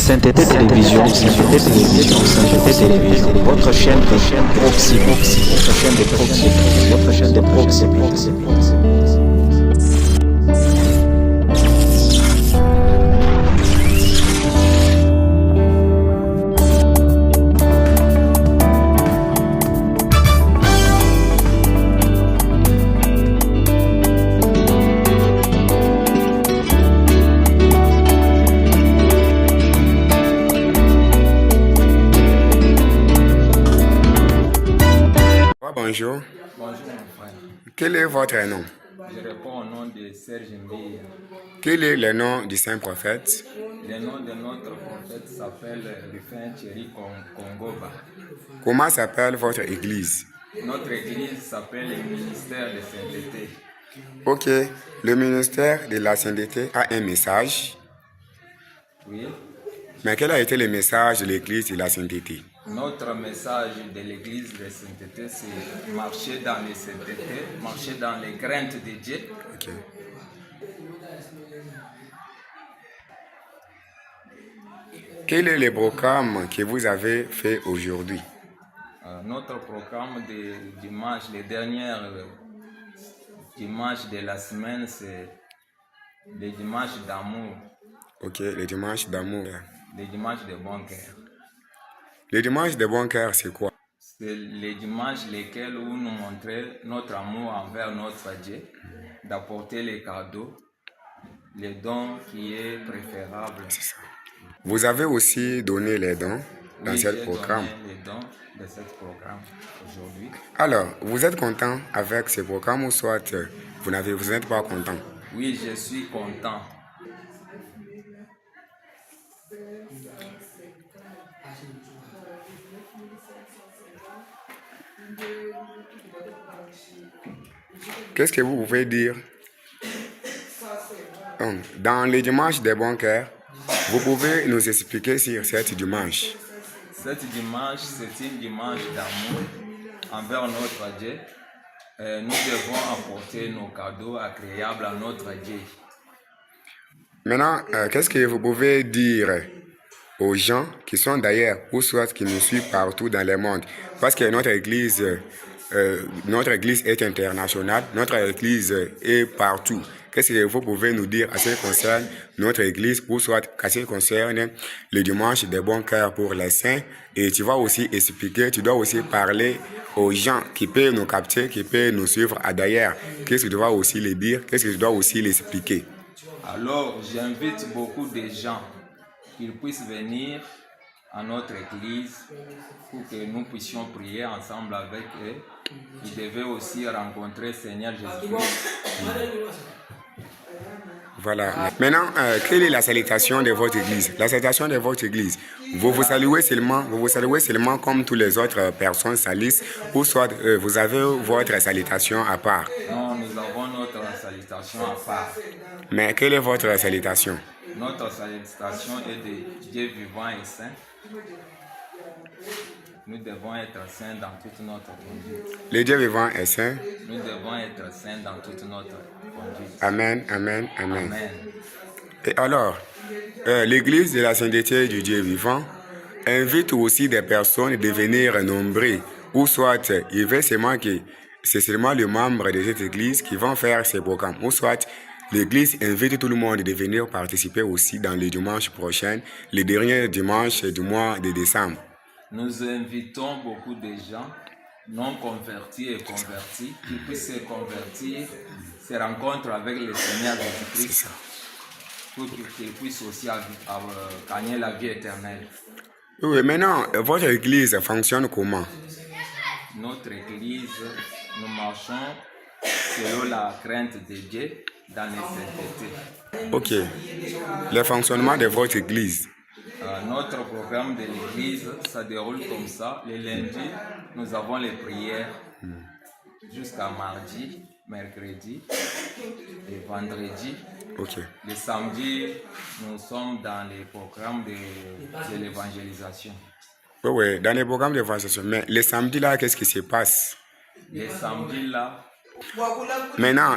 Sainteté Télévision, votre chaîne de proximité, votre chaîne de proximité. Bonjour. Bonjour mon frère. Quel est votre nom? Je réponds au nom de Serge Mbia. Quel est le nom du saint prophète? Le nom de notre prophète s'appelle Rufin Thierry Kongoba. Comment s'appelle votre église? Notre église s'appelle le ministère de sainteté. Ok, le ministère de la sainteté a un message. Oui. Mais quel a été le message de l'église de la sainteté? Notre message de l'église de sainteté, c'est marcher dans les saintetés, marcher dans les craintes de Dieu. Ok. Quel est le programme que vous avez fait aujourd'hui? Notre programme de dimanche, les derniers dimanches de la semaine, c'est le dimanche d'amour, Ok, le dimanche d'amour. le dimanche de bon cœur. Le dimanche de bon cœur, c'est quoi? C'est les dimanches lesquels où nous montrons notre amour envers notre Dieu, d'apporter les cadeaux, les dons qui est préférable. C'est ça. Vous avez aussi donné les dons dans Oui, ce j'ai programme. donné les dons de ce programme aujourd'hui. Alors, vous êtes content avec ce programme ou soit vous n'êtes pas content? Oui, je suis content. Qu'est-ce que vous pouvez dire? Dans les dimanches des bons cœurs, vous pouvez nous expliquer sur cette dimanche. Cette dimanche, c'est une dimanche d'amour envers notre Dieu. Nous devons apporter nos cadeaux agréables à notre Dieu. Maintenant, qu'est-ce que vous pouvez dire aux gens qui sont d'ailleurs ou soit qui nous suivent partout dans le monde? Parce que notre église est internationale, notre église est partout. Qu'est-ce que vous pouvez nous dire à ce qui concerne notre église ou soit à ce qui concerne le dimanche des bons cœurs pour les saints? Et tu vas aussi expliquer, tu dois aussi parler aux gens qui peuvent nous capter, qui peuvent nous suivre à d'ailleurs. Qu'est-ce que tu dois aussi les dire? Qu'est-ce que tu dois aussi les expliquer? Alors, j'invite beaucoup de gens qu'ils puissent venir à notre église pour que nous puissions prier ensemble avec eux. Ils devaient aussi rencontrer le Seigneur Jésus-Christ. Voilà. Maintenant, quelle est la salutation de votre église? La salutation de votre église, vous saluez seulement comme tous les autres personnes salissent, ou soit vous avez votre salutation à part? Non, nous avons notre salutation à part. Mais quelle est votre salutation? Notre salutation est de Dieu vivant et saint. Nous devons être saints dans toute notre conduite. Le Dieu vivant est saint. Nous devons être saints dans toute notre conduite. Amen, amen, amen. Amen. Et alors, l'église de la sainteté du Dieu vivant invite aussi des personnes de venir nombreuses, ou soit il veut seulement que c'est seulement les membres de cette église qui vont faire ces programmes, ou soit l'église invite tout le monde de venir participer aussi dans les dimanches prochains, les derniers dimanches du mois de décembre. Nous invitons beaucoup de gens non convertis et convertis qui puissent se convertir, se rencontrer avec le Seigneur Jésus-Christ pour qu'ils puissent aussi gagner la vie éternelle. Oui, maintenant, votre église fonctionne comment? Notre église, nous marchons selon la crainte de Dieu dans les saintetés. Ok. Le fonctionnement de votre église. Notre programme de l'église, ça déroule comme ça. Le lundi, nous avons les prières jusqu'à mardi, mercredi et vendredi. Ok. Le samedi, nous sommes dans les programmes de l'évangélisation. Oui, dans les programmes d'évangélisation. Mais le samedi là, qu'est-ce qui se passe? Le samedi là, Maintenant,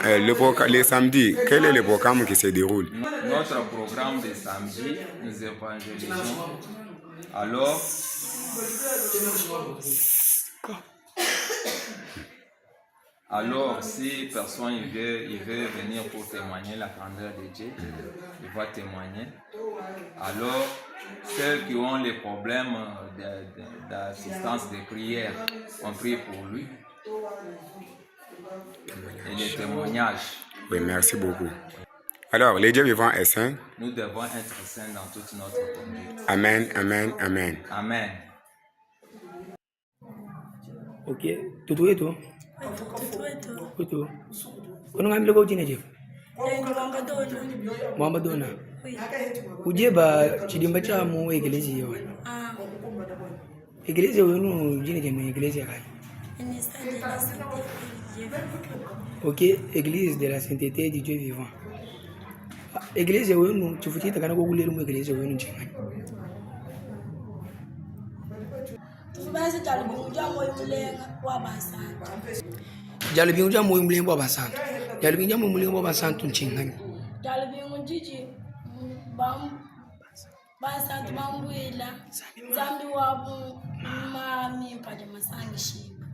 les samedis, quel est le programme qui se déroule? Notre programme de samedi, nous évangélisons. Alors, si personne il veut venir pour témoigner la grandeur de Dieu, il va témoigner. Alors, ceux qui ont les problèmes d'assistance de prière, on prie pour lui. Et les témoignages. Oui, merci beaucoup. Alors, le Dieu vivant est saint. Nous devons être saints dans toute notre conduite. Amen, amen, amen. Amen. Ok, tutu itu. Tutu. Kono ngambil kau cina je. Muhammad Dona. Uje ba chidimba cha mu eglise yo. Eglise yo no jine je no eglise kai. Ok, église de la sainteté du Dieu vivant. Église yo no chufutita kana ko kulelu mu eglise yo no chinga. Jalibingu ja moyo mlembo wa basantu. Jalibingu ja moyo mlembo wa basantu nchingani. Jalibingu jiji basantu bambuila zambi wabu mami paja masangi shiba.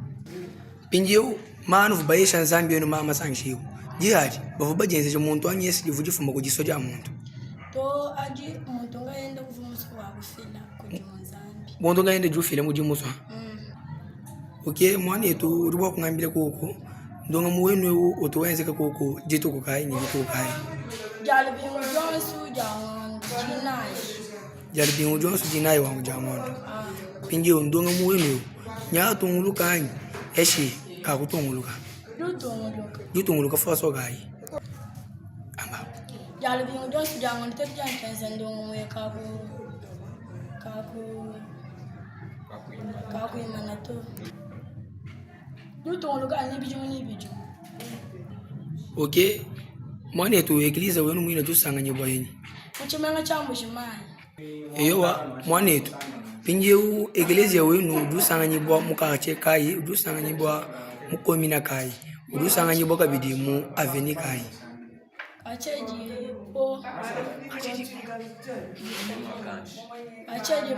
Pinjiu manu vubaisha nzambi yenu mama masangi shiba. Jihadi bavubajenze muntu anyesi divujifuma kujisoja muntu. To aji muntu ngaenda kuvumusu wa kufila kujimazambi. Muntu ngaenda jufile mujimuso. Ok, mwana yetu uruwa kungambile koko. Ndonga muwenu otuwenzeka koko jitu kukai ni jitu kukai. Jalibingu jonsu jinai. Jalibingu jonsu jinai wangu jamondo. Pinji ndonga muwenu nyatu ngulukanyi eshi kakutunguluka. Lutunguluka faso gai. Amba. Jalibingu jonsu jamondo tejankense ndonga mwe kaku imanato. Ok, mwana yetu eglise wenu mwina tusanganye bwayenyi. Mchimanga chambu shimai. Eyowa mwana yetu pinje u eglise wenu dusanganye bwa mukache kai, dusanganye bwa mukomina kai, dusanganye bwa kabidi mu aveni kai. Acheji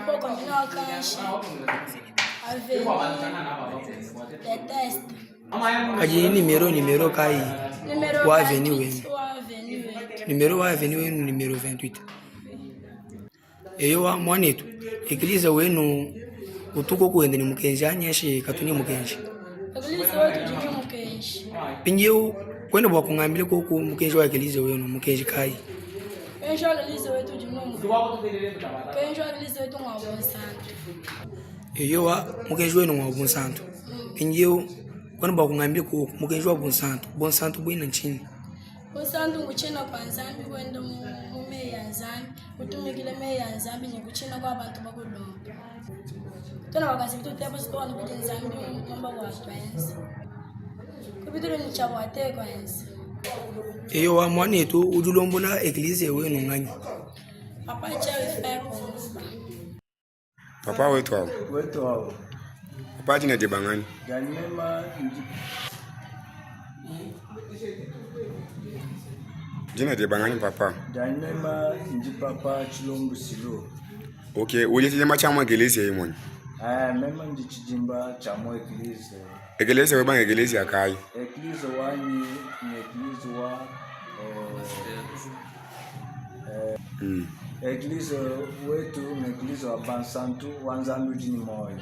po komina kanshi. Aji numero kai wa avenue wenu. Numero wa avenue wenu numero 28. Eyowa mwana yetu eglise wenu utuko kuendeni mukenji anyeshe katuni mukenji. Eglise wetu jini mukenji. Pinje kwenda bwa kungambile koko mukenji wa eglise wenu mukenji kai. Kenji wa eglise wetu jini mukenji. Kenji wa eglise wetu ngabonsantu. Eyowa mukenji wenu ngabonsantu. Pinje kwenda bwa kungambile koko mukenji wa bonsantu. Bonsantu bwina nchini. Bonsantu nguchina kwa nzambi kwenda mume ya nzambi. Utumikile me ya nzambi ni kuchina kwa abantu bakulomba. Tuna wakasi vitu tepo sikuwa ni kuti nzambi mamba kwa twenzi. Kupitulu ni chabwate kwa enzi. Eyowa mwana yetu ujulombola eglise wenu ngani. Papa chawi fepo. Papa wetu hao. Wetu hao. Papa jina de bangani. Ganima Jina de bangani papa. Ganima nji papa Chilombo Silo. Ok, uje chijimba cha mwa eglise yimoni. Mema nji chijimba cha mwa eglise. Eglise webanga eglise ya kai. Eglise wani ni eglise wa eglise wetu ni eglise wa Bansantu wanzambi ujini moyo.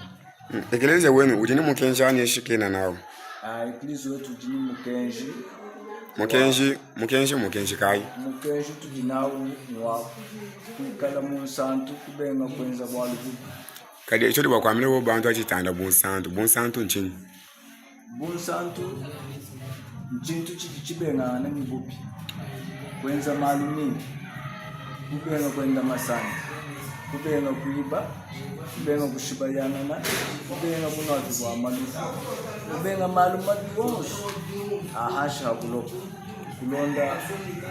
Eglise wenu ujini mukenji anyeshikena nao. Eglise wetu ujini mukenji. Mukenji kai. Mukenji tujinawu wa kukala munsantu kubenga kwenza bwalubu. Kadi echo diba kwamile wo bantu achitanda bonsantu nchini. Bonsantu nchintu chibenga na mibupi. Kwenza malumi. Kubenga kwenda masani. Kubenga kuiba. Kubenga kushibayana na. Kubenga kunatu kwa malufu. Kubenga malumati wonsu. Ahasha hakulopo. Kulonda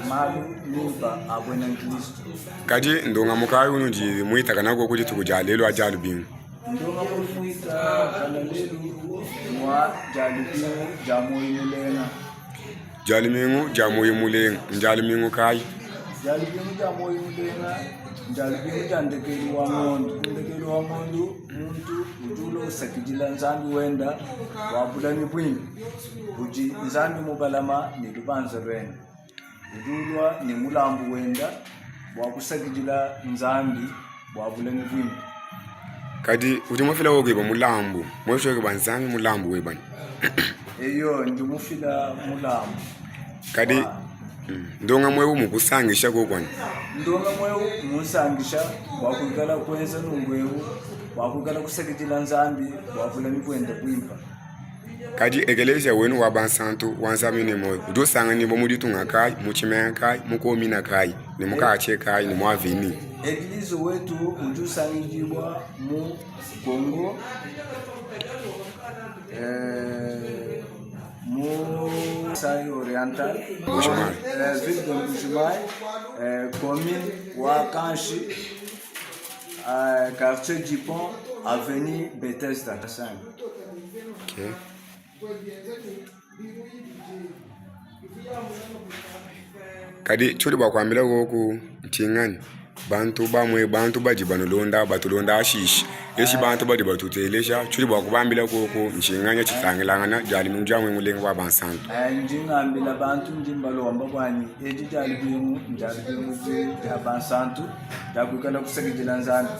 malu niba abwena Kristo. Kadi ndonga mukayi unuji muita kanako kuti tukujalelo ajalu bingu. ndonga muita kanalelu mwa jalibimu jamoyimulenga Jalimingu jamoyimulenga njalimingu kai jalibimu jamoyimulenga njalibimu jandekeli wa ng'ondu ndekeli wa ng'ondu muntu utulo usakijila nzambi wenda wabulani bwingi uji nzambi mubalama ni lubanza lwenda udulwa ni mulambu wenda wakusakijila nzambi wabulani bwingi kadi utimofila wokiba mulambu moshokiba nzambi mulambu webani eyo ndimufila mulambu kadi ndonga mwewu mukusangisha kokwani ndonga mwewu musangisha wakugala kwenza nungwewu wakugala kusakijila nzambi wabulani kwenda kwimpa kadi ekelesia wenu wabansantu wanzambi ni moyo udosanga ni bomuditunga kai muchimea kai mukomina kai ni mukache kai ni mwavini Eglise wetu ujusangijibwa mu Congo mu Sai Oriental Mbujimayi. ville de Mbujimayi commune wa Kanshi quartier du Pont avenue Bethesda 5. okay. Kadi chudi bakwambila koku mtingani bantu bamwe bantu baji banulonda batulonda ashishi eshi bantu badi batutelesha chudi bakubambila koku mchinganya chitangilangana jalimingu jamwe mulenga wa bansantu Njingambila bantu njimbalomba bwanyi eji jalibimu jabansantu jakwikala kusakijila nzambi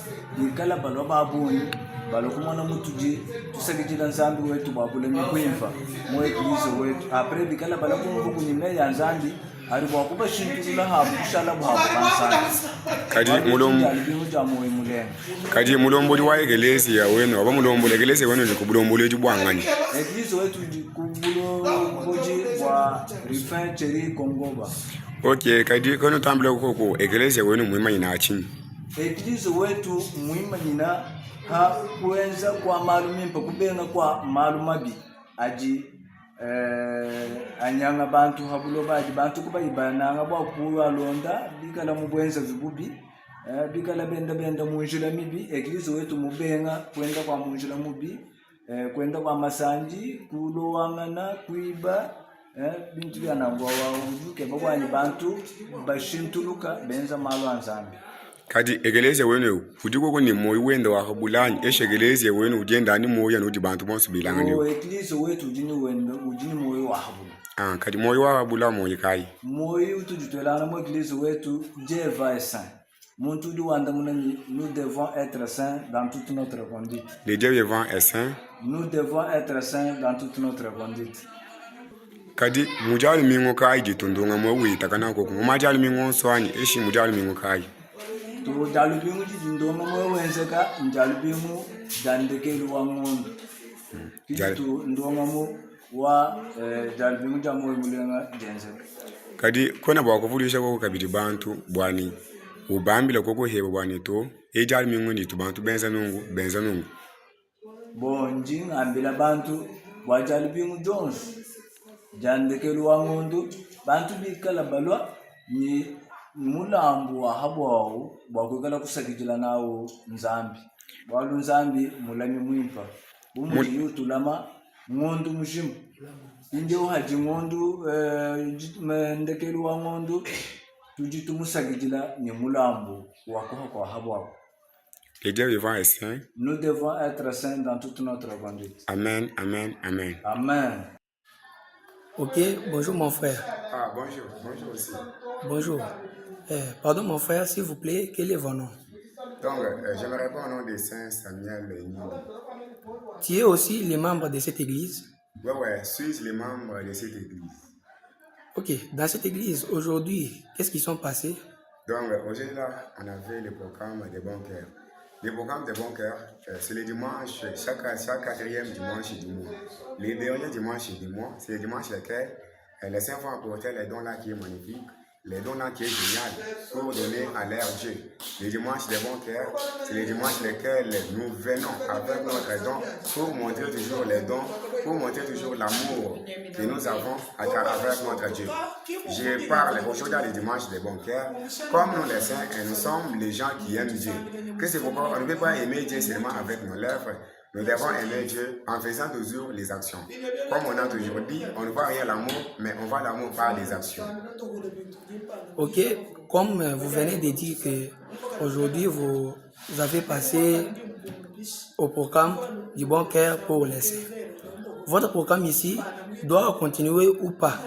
ikala balwa babuni balokumona mutuji tusakijila nzambi wetu babule mikwimfa mu eglise wetu apre bikala balakumva kunyime ya nzambi ari bwakuba shintula habu kushala bwabu bansantu kadi mulomboli wa ekelesia wenu aba mulomboli ekelesia wenu ndi kubulomboli ejibwangani eglise wetu ndi kubulomboji bwa rifin cheri kongoba okay kadi kono tambila koko ekelesia wenu mwimanyina achini eglise wetu mwimanyina ha kuenza kwa malumimpa kubenga kwa malumabi aji anyanga bantu habulo baji bantu kuba ibananga bwa kuwa londa bikala mubwenza vibubi bikala benda munjila mibi eglise wetu mubenga kwenda kwa munjila mubi kwenda kwa masanji kulowangana kuiba bintu byanangwa wa ujuke babwanyi bantu bashintuluka benza malo anzambi kadi ekelesia wenu kudiko ko ni moyo wenda wa habulani eshe ekelesia wenu ujenda ni moyo nudi bantu bonso bilanga ni eglise wetu ujini wenda ujini moyo wa habula kadi moyo wa habula moyo kai moyo utujitwelana mu eglise wetu jeva est saint muntu di wanda munani nous devons être saints dans toute notre conduite le Dieu vivant est saint nous devons être saints dans toute notre conduite kadi mujali mingo kai jitundunga mo wita kana ko mujali mingo swani eshi mujali mingo kai to jalubimu jindoma mo wenzeka jalubimu dandekeli wa ng'ondu kitu ndonga mo wa jalubimu jamoyo mulenga jenzeka kadi kona bwa kuvulisha ko kabidi bantu bwani ubambila koko heba bwani to ejali mingo ndi to bantu benza nungu bonji ngambila bantu bwa jalubimu Jones jandekeli wa ng'ondu bantu bikala balwa ni mulambu wa habwawu bwakwikala kusakijila nawo nzambi walu nzambi mulami mwimpa umuji yutulama ng'ondu mushimu inde uhaji ng'ondu ndekeli wa ng'ondu tujitumusakijila ni mulambu wakuha kwa habwawu le Dieu vivant est saint nous devons être saints dans toute notre conduite amen amen amen amen. Ok, bonjour mon frère. Bonjour aussi. Bonjour. Pardon mon frère, s'il vous plaît, quel est votre nom? Donc, je me réponds au nom de Saint Samuel Nyoum. Tu es aussi le membre de cette église? Ouais, je suis le membre de cette église. Ok, dans cette église, aujourd'hui, qu'est-ce qui sont passés? Donc, aujourd'hui, là, on avait le programme des bons cœurs. Le programme des bons cœurs, c'est le dimanche, chaque quatrième dimanche du mois. Le dernier dimanche du mois, c'est le dimanche lequel les saints vont apporter les dons là qui est magnifique. les dons là qui est génial pour donner à leur Dieu. Les dimanches des bons cœurs, c'est les dimanches lesquels nous venons avec notre don pour montrer toujours les dons, pour montrer toujours l'amour que nous avons avec notre Dieu. Je parle aujourd'hui dans les dimanches des bons cœurs, comme nous les saints, et nous sommes les gens qui aiment Dieu. Que c'est pourquoi on ne peut pas aimer Dieu seulement avec nos lèvres. Nous devons aimer Dieu en faisant toujours les actions. Comme on a toujours dit, on ne voit rien l'amour, mais on voit l'amour par les actions. Ok, comme vous venez de dire que aujourd'hui vous avez passé au programme du bon cœur pour les saints. Votre programme ici doit continuer ou pas?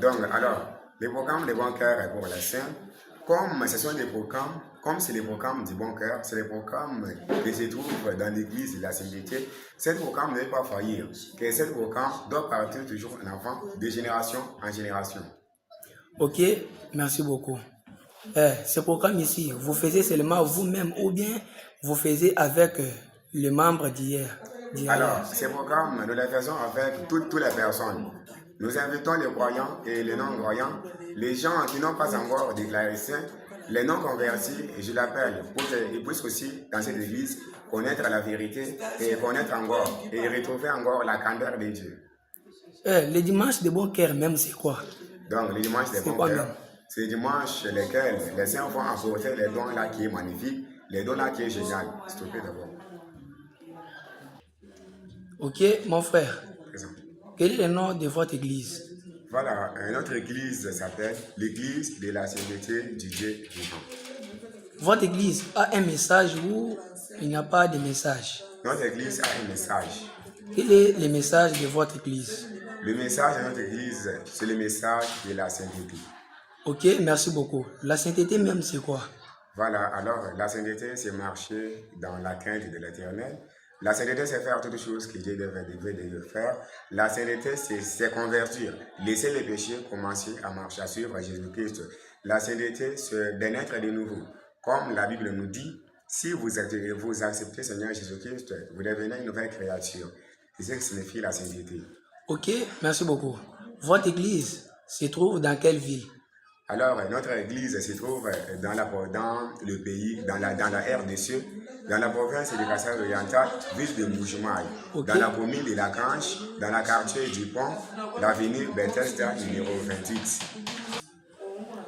Donc, alors, le programme du bon cœur est pour les saints. Comme ce sont des programmes, comme c'est les programmes du bon cœur, c'est les programmes qui se trouvent dans l'église de la sainteté, ce programme ne peut pas faillir, que ce programme doit partir toujours en avant, de génération en génération. Ok, merci beaucoup. Ce programme ici, vous faisiez seulement vous-même ou bien vous faisiez avec les membres d'hier? Alors, ce programme, nous le faisons avec toutes les personnes. Nous invitons les croyants et les non-croyants, les gens qui n'ont pas encore déclaré saints, les non-convertis, et je l'appelle, pour qu'ils puissent aussi, dans cette église, connaître la vérité et connaître encore, et retrouver encore la candeur de Dieu. Les dimanches de bon cœur même, c'est quoi? Donc, les dimanches de bon cœur, c'est les dimanches lesquels les saints vont apporter les dons là qui est magnifique, les dons là qui est génial. S'il te plaît d'abord. Ok, mon frère. Présent. Quel est le nom de votre église? Voilà, notre église s'appelle l'église de la sainteté du Dieu vivant. Votre église a un message ou il n'y a pas de message? Notre église a un message. Quel est le message de votre église? Le message de notre église, c'est le message de la sainteté. Ok, merci beaucoup. La sainteté même, c'est quoi? Voilà, alors la sainteté, c'est marcher dans la crainte de l'Éternel. La sainteté, c'est faire toutes choses que Dieu devait faire. La sainteté, c'est convertir, laisser les péchés, commencer à marcher, à suivre Jésus-Christ. La sainteté, c'est de naître de nouveau. Comme la Bible nous dit, si vous acceptez Seigneur Jésus-Christ, vous devenez une nouvelle créature. C'est ce que signifie la sainteté. Ok, merci beaucoup. Votre église se trouve dans quelle ville? Alors, notre église se trouve dans le pays, dans la RDC, dans la province de Kasaï-Oriental, ville de Mbujimaï, dans la commune de La Grange, dans le quartier du Pont, l'avenue Bethesda numéro 28.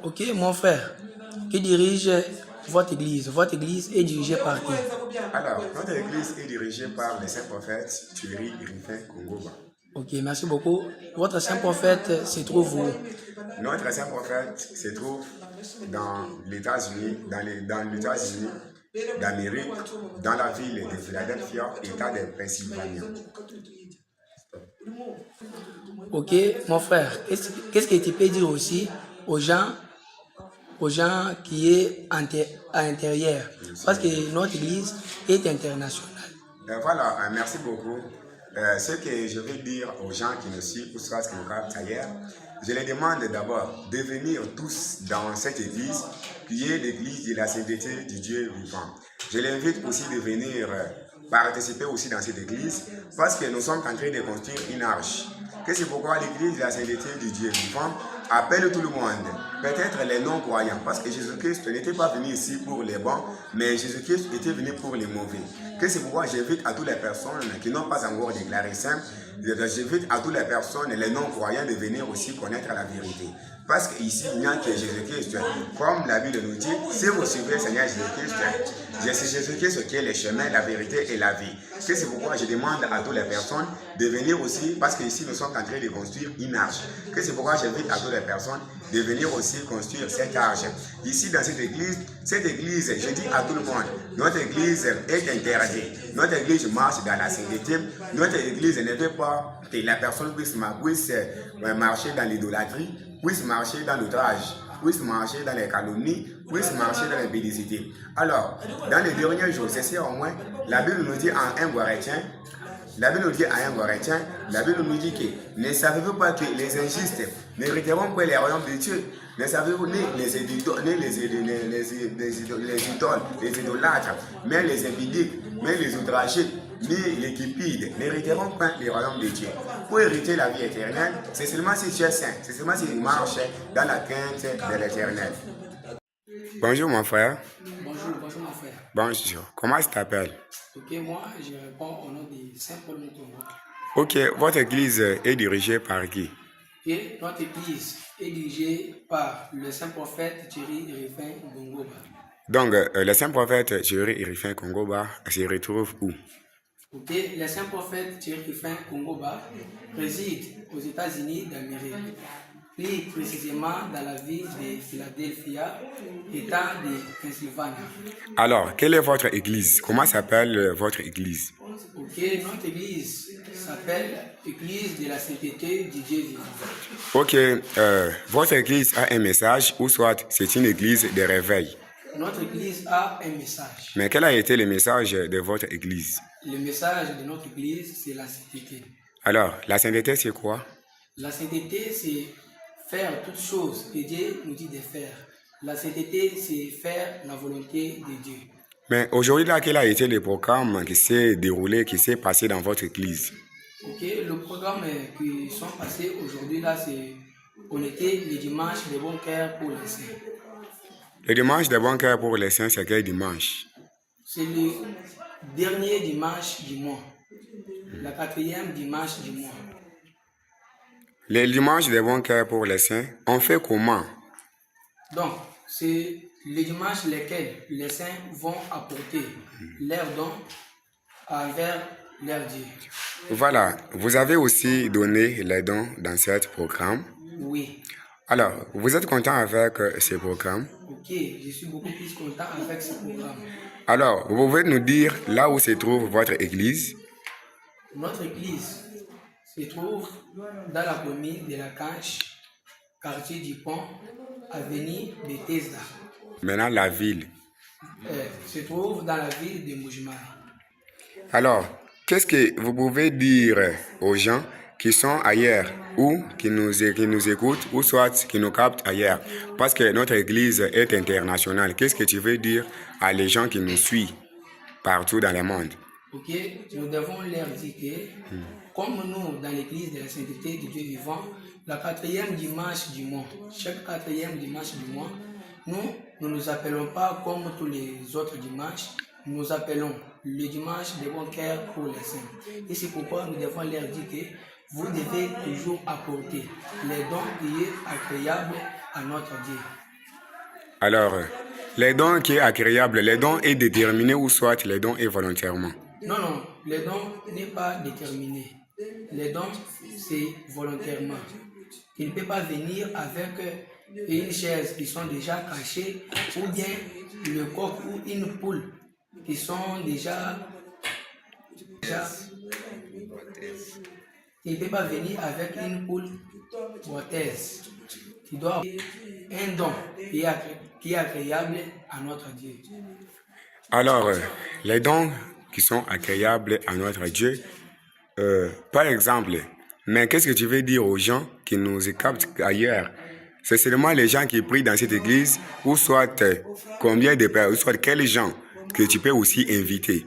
Ok, mon frère, qui dirige votre église? Votre église est dirigée par qui? Alors, notre église est dirigée par le saint prophète Thierry Griffin Kongoba. Ok, merci beaucoup. Votre saint prophète se trouve où? Notre saint prophète se trouve dans les États-Unis, d'Amérique, dans la ville de Philadelphia, État de Pennsylvanie. Ok, mon frère, qu'est-ce que tu peux dire aussi aux gens qui sont à l'intérieur? Parce que notre église est internationale. Voilà, merci beaucoup. Ce que je vais dire aux gens qui nous suivent, ou soit qui nous regardent ailleurs, je les demande d'abord de venir tous dans cette église, qui est l'église de la sainteté du Dieu vivant. Je les invite aussi de venir participer aussi dans cette église, parce que nous sommes en train de construire une arche. Que c'est pourquoi l'église de la sainteté du Dieu vivant appelle tout le monde, peut-être les non-croyants, parce que Jésus-Christ n'était pas venu ici pour les bons, mais Jésus-Christ était venu pour les mauvais. Que c'est pourquoi j'invite à toutes les personnes qui n'ont pas encore déclaré saint, j'invite à toutes les personnes, les non-croyants, de venir aussi connaître la vérité. Parce qu'ici, il n'y a que Jésus-Christ. Comme la Bible nous dit, si vous suivez le Seigneur Jésus-Christ, c'est Jésus-Christ qui est le chemin, la vérité et la vie. C'est pourquoi je demande à toutes les personnes de venir aussi, parce qu'ici, nous sommes en train de construire une arche. C'est pourquoi j'invite à toutes les personnes de venir aussi construire cette arche. Ici, dans cette église, je dis à tout le monde, notre église est interdite. Notre église marche dans la sainteté. Notre église ne veut pas que la personne puisse marcher dans l'idolâtrie, puisse marcher dans l'outrage, puisse marcher dans les calomnies, puisse marcher dans l'impudicité. Alors, dans les derniers jours, c'est ça au moins, la Bible nous dit en 1 Corinthiens, la Bible nous dit que ne savez-vous pas que les injustes n'hériteront pas les royaumes de Dieu? Ne savez-vous ni les idoles, les idolâtres, mais les impudiques, mais les outragés, ni les cupides n'hériteront point le royaume de Dieu. Pour hériter la vie éternelle, c'est seulement si tu es saint, c'est seulement si tu marches dans la crainte de l'éternel. Bonjour mon frère. Bonjour, bonjour mon frère. Bonjour. Comment tu t'appelles? Ok, moi je réponds au nom de Saint-Paul Mutombo. Ok, votre église est dirigée par qui? Et notre église est dirigée par le Saint-Prophète Thierry Rifin Gongoba. Donc, le Saint-Prophète Thierry Rifin Gongoba se retrouve où? Ok, le Saint-Prophète Thierry Rifin Gongoba réside aux États-Unis d'Amérique, plus précisément dans la ville de Philadelphia, État de Pennsylvanie. Alors, quelle est votre église? Comment s'appelle votre église? Ok, notre église s'appelle Église de la sainteté du Dieu vivant. Ok, votre église a un message ou soit c'est une église de réveil. Notre église a un message. Mais quel a été le message de votre église? Le message de notre église, c'est la sainteté. Alors, la sainteté, c'est quoi? La sainteté, c'est faire toutes choses que Dieu nous dit de faire. La sainteté, c'est faire la volonté de Dieu. Mais aujourd'hui, là, quel a été le programme qui s'est déroulé, qui s'est passé dans votre église? Ok, le programme qui sont passés aujourd'hui, là, c'est on était le dimanche de bon cœur pour les saints. Le dimanche de bon cœur pour les saints, c'est quel dimanche? C'est le dernier dimanche du mois. La 4e dimanche du mois. Le dimanche de bon cœur pour les saints, on fait comment? Donc, c'est le dimanche lesquels les saints vont apporter leurs dons envers leur Dieu. Voilà, vous avez aussi donné les dons dans ce programme. Oui. Alors, vous êtes content avec ce programme? Ok, je suis beaucoup plus content avec ce programme. Alors, vous pouvez nous dire là où se trouve votre église? Notre église se trouve dans la commune de la Canche, quartier du Pont, avenue Bethesda. Maintenant, la ville. Se trouve dans la ville de Mujimai. Alors, qu'est-ce que vous pouvez dire aux gens qui sont ailleurs ou qui nous écoutent ou soit qui nous captent ailleurs? Parce que notre église est internationale. Qu'est-ce que tu veux dire à les gens qui nous suivent partout dans le monde? Ok, nous devons leur dire que, comme nous, dans l'église de la sainteté du Dieu vivant, la 4e dimanche du mois, chaque 4e dimanche du mois, nous ne nous appelons pas comme tous les autres dimanches, nous nous appelons le dimanche de bon cœur pour les saints. Et c'est pourquoi nous devons leur dire que vous devez toujours apporter les dons qui sont agréables à notre Dieu. Alors, les dons qui est agréable, les dons est déterminé ou soit les dons est volontairement? Non, non, les dons n'est pas déterminé. Les dons, c'est volontairement. Il ne peut pas venir avec une chaise qui sont déjà cachées ou bien le coq ou une poule qui sont déjà il ne peut pas venir avec une poule prothèse. Il doit avoir un don qui est agréable à notre Dieu. Alors, les dons qui sont agréables à notre Dieu, par exemple, mais qu'est-ce que tu veux dire aux gens qui nous captent ailleurs? C'est seulement les gens qui prient dans cette église ou soit combien de personnes, ou soit quels gens que tu peux aussi inviter?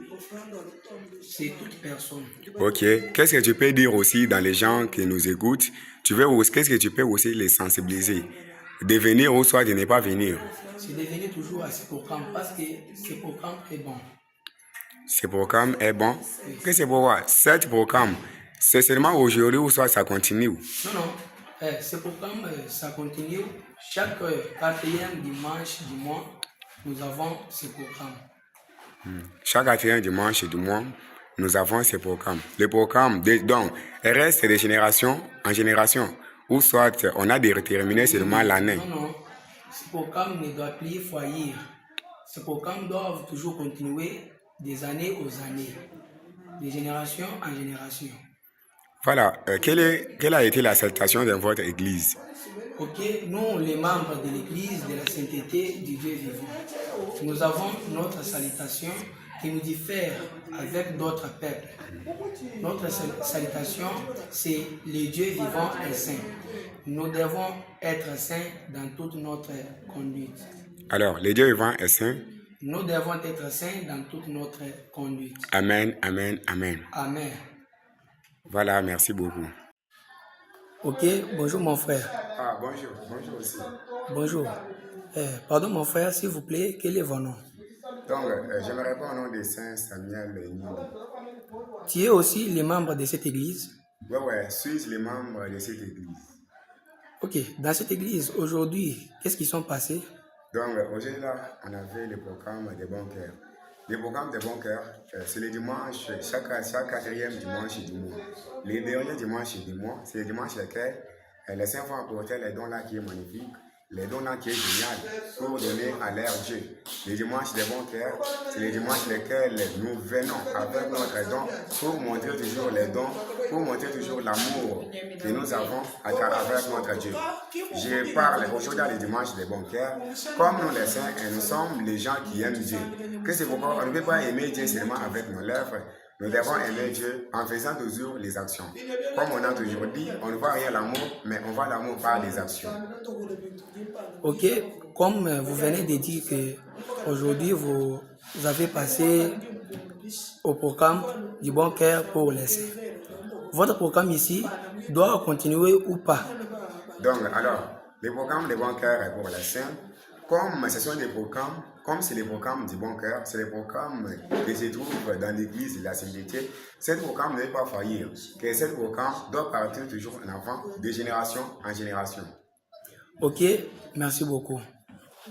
C'est toute personne. Ok. Qu'est-ce que tu peux dire aussi dans les gens qui nous écoutent? Qu'est-ce que tu peux aussi les sensibiliser? De venir ou soit de ne pas venir? C'est de venir toujours à ce programme parce que ce programme est bon. Ce programme est bon? Qu'est-ce que c'est pourquoi? Ce programme, c'est seulement aujourd'hui ou soit ça continue? Non, non. Ce programme, ça continue. Chaque 4e dimanche du mois, nous avons ce programme. Chaque 4e dimanche du mois, nous avons ce programme. Le programme des dons reste de génération en génération. Ou soit on a déterminé seulement l'année. Non, non. Ce programme ne doit plus faillir. Ce programme doit toujours continuer des années aux années, de génération en génération. Voilà. Quelle a été la salutation de votre église? Ok, nous, les membres de l'église de la sainteté du Dieu vivant, nous avons notre salutation qui nous diffère avec d'autres peuples. Notre salutation, c'est le Dieu vivant et saint. Nous devons être saints dans toute notre conduite. Alors, le Dieu vivant est saint Nous devons être saints dans toute notre conduite. Amen, amen, amen. Amen. Voilà, merci beaucoup. Ok, bonjour mon frère. Ah, bonjour, bonjour aussi. Bonjour. Pardon mon frère, s'il vous plaît, quel est votre nom? Donc, je me réponds au nom de Saint Samuel Nino. Tu es aussi le membre de cette église? Ouais, suis les membres de cette église. Ok, dans cette église, aujourd'hui, qu'est-ce qui sont passés? Donc, aujourd'hui, là, on avait le programme des bons cœurs. Le programme des bons cœurs, c'est le dimanche, chaque quatrième dimanche du mois. Les derniers dimanches du mois, c'est le dimanche lequel les saints vont apporter les dons là qui est magnifique, les dons là qui est génial pour donner à leur Dieu. Les dimanches des bons cœurs, c'est les dimanches lesquels nous venons avec notre don pour montrer toujours les dons, pour montrer toujours l'amour que nous avons avec notre Dieu. Je parle aujourd'hui dans les dimanches des bons cœurs, comme nous les saints, et nous sommes les gens qui aiment Dieu. Que c'est pourquoi on ne peut pas aimer Dieu seulement avec nos lèvres. Nous devons aimer Dieu en faisant toujours les actions. Comme on a toujours dit, on ne voit rien l'amour, mais on voit l'amour par les actions. Ok, comme vous venez de dire que aujourd'hui vous avez passé au programme du bon cœur pour les saints. Votre programme ici doit continuer ou pas? Donc, alors, le programme des bons cœurs est pour les saints. Comme ce sont des programmes, comme c'est les programmes du bon cœur, c'est les programmes qui se trouvent dans l'église de la sainteté, ce programme ne peut pas faillir, que ce programme doit partir toujours en avant, de génération en génération. Ok, merci beaucoup.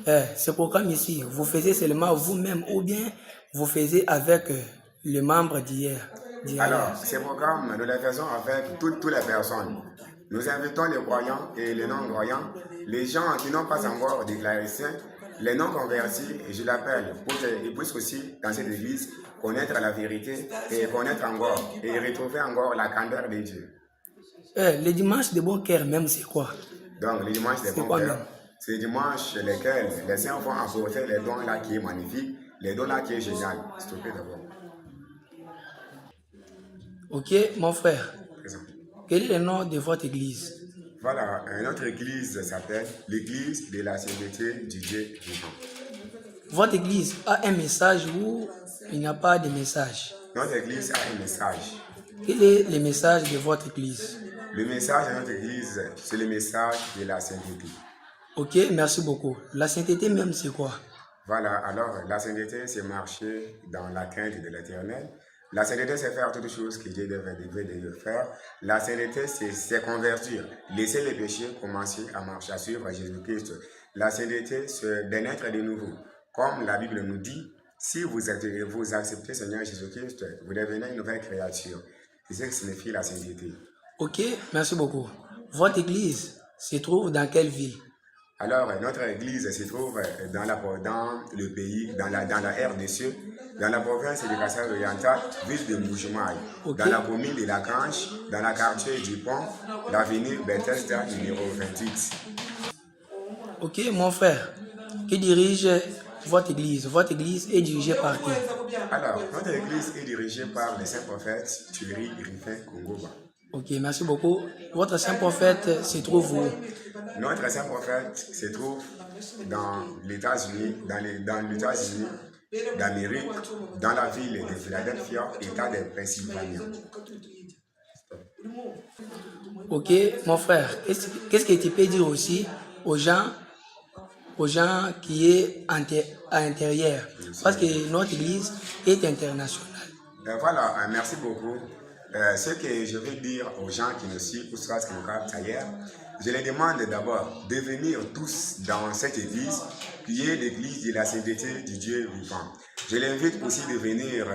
Ce programme ici, vous faisiez seulement vous-même ou bien vous faisiez avec les membres d'hier? Alors, ce programme, nous le faisons avec toutes les personnes. Nous invitons les croyants et les non-croyants, les gens qui n'ont pas encore déclaré saint, les non-convertis, et je l'appelle, pour qu'ils puissent aussi, dans cette église, connaître la vérité et connaître encore, et retrouver encore la candeur de Dieu. Les dimanches de bon cœur même, c'est quoi? Donc, les dimanches de bon cœur, c'est les dimanches lesquels les saints vont apporter les dons là qui est magnifique, les dons là qui est génial. S'il te plaît d'abord. Ok, mon frère. Quel est le nom de votre église? Voilà, notre église s'appelle l'église de la sainteté du Dieu vivant. Votre église a un message ou il n'y a pas de message? Notre église a un message. Quel est le message de votre église? Le message de notre église, c'est le message de la sainteté. Ok, merci beaucoup. La sainteté même, c'est quoi? Voilà, alors la sainteté, c'est marcher dans la crainte de l'Éternel. La sainteté, c'est faire toutes choses que Dieu devait faire. La sainteté, c'est convertir, laisser les péchés, commencer à marcher, à suivre Jésus-Christ. La sainteté, c'est de naître de nouveau. Comme la Bible nous dit, si vous acceptez Seigneur Jésus-Christ, vous devenez une nouvelle créature. C'est ce que signifie la sainteté. Ok, merci beaucoup. Votre église se trouve dans quelle ville? Alors, notre église se trouve dans le pays, dans la RDC, dans la province de Kassai-Oriental, ville de Mbujimaï, dans la commune de La Grange, dans le quartier du Pont, l'avenue Bethesda numéro 28. Ok, mon frère, qui dirige votre église? Votre église est dirigée par qui? Alors, notre église est dirigée par le saint prophète Thierry Griffin Kongoba. Ok, merci beaucoup. Votre saint prophète se trouve où? Notre saint prophète se trouve dans les États-Unis, d'Amérique, dans la ville de Philadelphia, État de Pennsylvanie. Ok, mon frère, qu'est-ce que tu peux dire aussi aux gens qui est à l'intérieur? Parce que notre église est internationale. Voilà, merci beaucoup. Ce que je veux dire aux gens qui nous suivent, ou soit qui nous captent ailleurs, je les demande d'abord de venir tous dans cette église qui est l'église de la sainteté du Dieu vivant. Je l'invite aussi de venir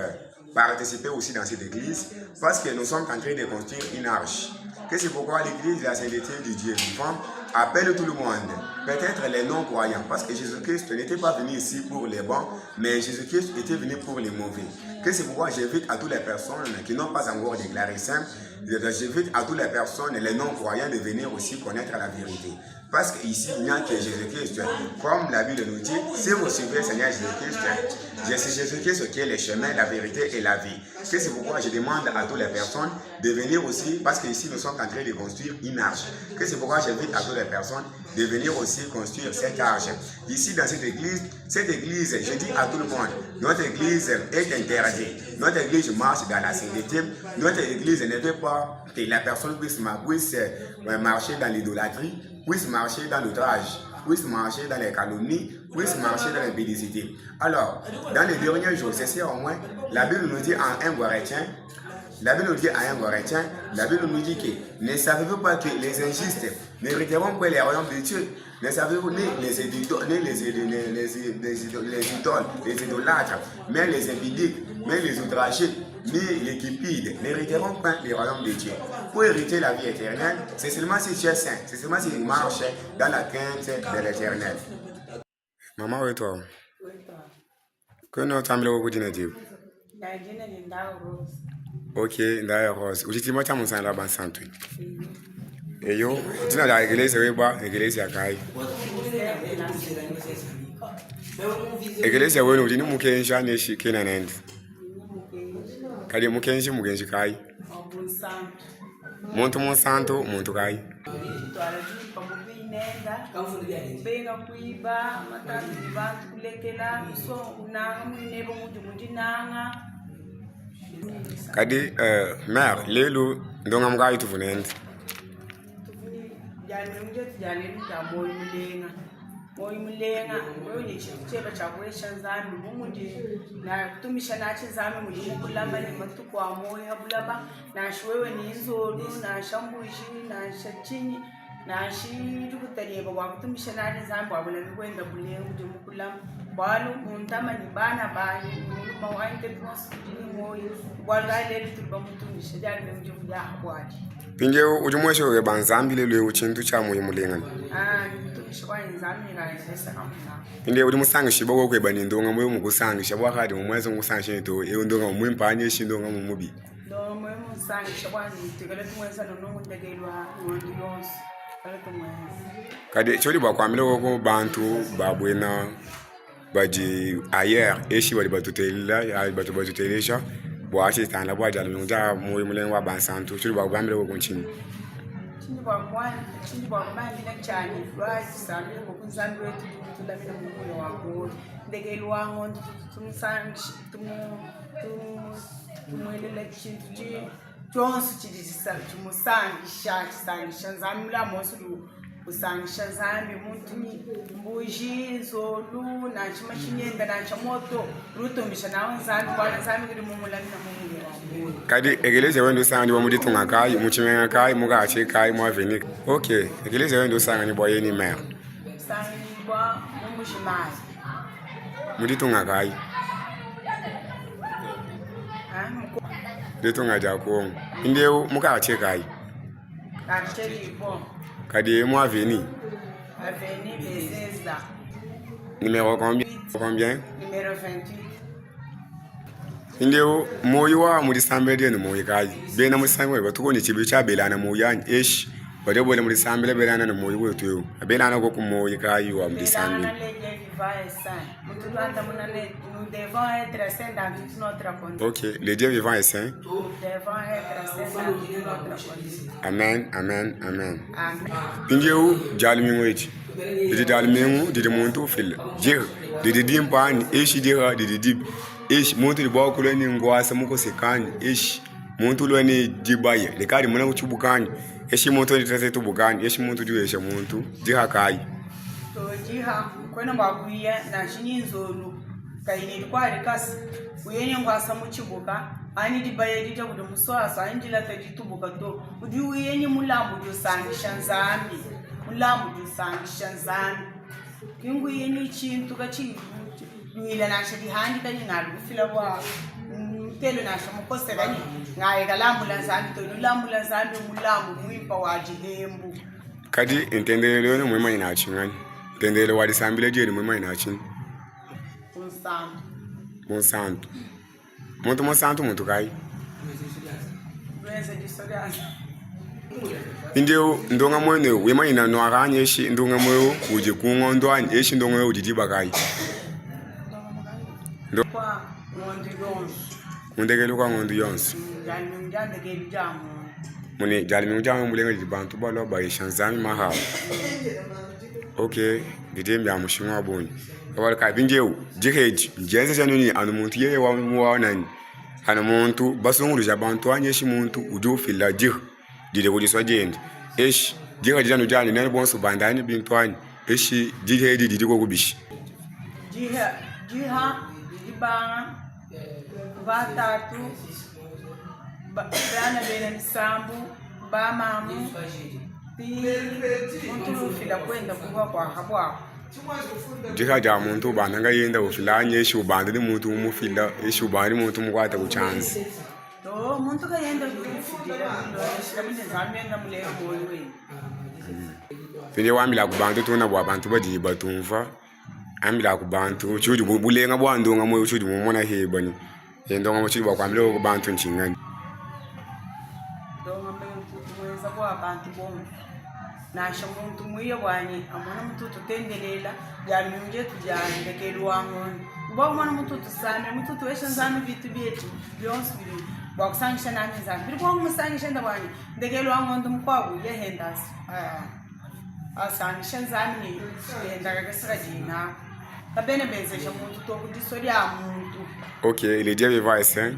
participer aussi dans cette église parce que nous sommes en train de construire une arche. Que c'est pourquoi l'église de la sainteté du Dieu vivant appelle tout le monde, peut-être les non-croyants, parce que Jésus-Christ n'était pas venu ici pour les bons, mais Jésus-Christ était venu pour les mauvais. Que c'est pourquoi j'invite à toutes les personnes qui n'ont pas encore déclaré saint, j'invite à toutes les personnes, les non-croyants, de venir aussi connaître la vérité. Parce qu'ici, il n'y a que Jésus-Christ. Comme la Bible nous dit, si vous suivez le Seigneur Jésus-Christ, c'est Jésus-Christ qui est le chemin, la vérité et la vie. C'est pourquoi je demande à toutes les personnes de venir aussi, parce qu'ici, nous sommes en train de construire une arche. C'est pourquoi j'invite à toutes les personnes de venir aussi construire cette arche. Ici, dans cette église, je dis à tout le monde, notre église est interdite. Notre église marche dans la sainteté. Notre église ne veut pas que la personne puisse marcher dans l'idolâtrie, puisse marcher dans l'outrage, puisse marcher dans les calomnies, puisse marcher dans l'impudicité. Alors, dans les derniers jours, c'est ça au moins, la Bible nous dit en 1 Corinthiens, la Bible nous dit que ne savez-vous pas que les injustes n'hériteront pas les royaumes de Dieu? Ne savez-vous ni les idolâtres, mais les impudiques, mais les outragés, ni les cupides n'hériteront pas les royaumes de Dieu. Pour hériter la vie éternelle, c'est seulement si tu es saint, c'est seulement si tu marches dans la crainte de l'éternel. Maman, oui, toi. Que notre âme le dit natif. Ok, d'ailleurs, aujourd'hui, moi, je suis en santé. Et yo, tu n'as pas l'église, c'est pas l'église à Kai. L'église, oui, nous disons que nous avons des Kenanen. Kadi mukenji mugenji Kai. Monto Monsanto, Monto Kai. Kadi mère lelu ndonga mga itu funend moyo mulenga moyo nechiteba chakwesha nzambi mumundi na kutumisha nachi nzambi muli kulamba ni matuko wa moyo abulaba na shwewe ni nzolu na shambushi na shachini na shitu kutaleba wa kutumisha nachi nzambi wabula kwenda bulenga ndi mukulamba balo muntama ni bana bani muluma wainte prosudini moyo walale tuba mutumisha dali mjumbu ya kwati pinge ujumweshe we banzambi lelo uchintu cha moyo mulenga inde uri musangisha bwo kwebana indonga moyo mugusangisha bwakadi mumweze ngusangisha to ndonga mwimpanye shindonga mumubi no moyo musangisha kwani tikale tumweza no mundegelwa ngondi yonse kale tumweza kadi chori bakwamile ko bantu babwena baji ayer eshi bali batutela ya batutelesha bwachi tanda bwajala munja moyo mulenga wa bansantu chori bakwamile ko nchini chini kwa mali na chani flash sami ko kunzambi wetu tulamina mumoyo wako ndegelwa ngondo tumsangi tumwelele chintu chi chonse chidisa tumusangisha chisangisha nzambi la mosulu kusangisha nzambi muntu mbuji zolu na chimashinyenda na chamoto rutombisha nawe nzambi kwa nzambi kuli mumulamina mumoyo wako kadi egeleze wendo sanga ndiwa mudi tunga kai muchimenga kai muga ache kai mwa venik okay egeleze wendo sanga ni boye ni mer sanga ni bwa mumushimai mudi tunga kai de tunga jako indeu muga ache kai acheli bon kadi mwa veni aveni Bethesda numéro combien numéro 28 indeu moyo wa mudi sambede no moyo kai bena musango batuko ni chibi cha belana moyo ish bade bole mudi sambele belana no moyo wetu belana ko moyo kai wa mudi sambele ok le Dieu vivant est saint amen amen amen indeu jalmi ngoiti didi dalmengu didi muntu fil je didi dimpani ishi dira didi dib ish muntu libawa kuleni ngwasa muko sekani ish muntu lweni dibaye lekadi muna kuchubukani ishi muntu nitase tubukani ishi muntu diwesha muntu diha kai to diha kwena bakuya na shinyinzolu kaini kwari kasi uyenye ngwasa muchibuka ani dibaye dita kudu muswasa anjila tajitubuka to udi uyenye mulambu dio sangisha nzambi mulambu dio sangisha nzambi kingu yenye chintu kachi nila nasha dihandi kani nalu kufila wa telo nasha mukose kani ngaye kalambula nzambi to nulambu nzambi mulambu muimpa wajihembu kadi intendele yone mwema inachingani intendele wadi sambile jeri mwema inachini Monsanto muntu Monsanto muntu kai Luenza de Soriano Indio ndonga mwene wema ina no aranye shi ndonga moyo uje kungondo an eshi ndonga yo didi bagai kwa ngondi yonse mundegelo kwa ngondo yonse njani ke jamu mune jali mi jamu mulenga di bantu balo ba ishanzami maha okay gide mi amushimwa boni wala ka binjeu jiheji njenze januni anu muntu yeye wa mu nani ana muntu basungulu jabantu anyeshi muntu ujo fila jih dide ko diswa jende eshi jiga janu jani nani bonso bandani bintwani eshi jiheji didi ko kubishi jiha ibanga batatu bana bene msambu ba mamu muntu fila kwenda kuba kwa habwa jiha ja muntu bananga yenda ufilanye eshi ubande ni muntu umufila eshi ubande muntu mukwata ku chance to muntu ka yenda kufidira ndo shikamine zamenda mule boywe Pinde wambila kubantu tuna bwa bantu badi batumva ambila kubantu chuju bulenga bwa ndonga moyo chuju mumona hebani ndonga mo chuju bwa kwambila kubantu nchingani ndonga mbe mweza kwa abantu bomwe nasha muntu mwiye bwani amana mututu tendelela byalunje tujandekelwa ngoni uba mwana mututu same mututu weshanzana bitu byetu byonse biri bakusangisha nami zami biri kwa musangisha ndabani ndekelwa ngondo mkwabu yehendas asangisha nzami yenda kakasira jina tabene bezesha muntu to kudisori ya muntu okay il est déjà vivant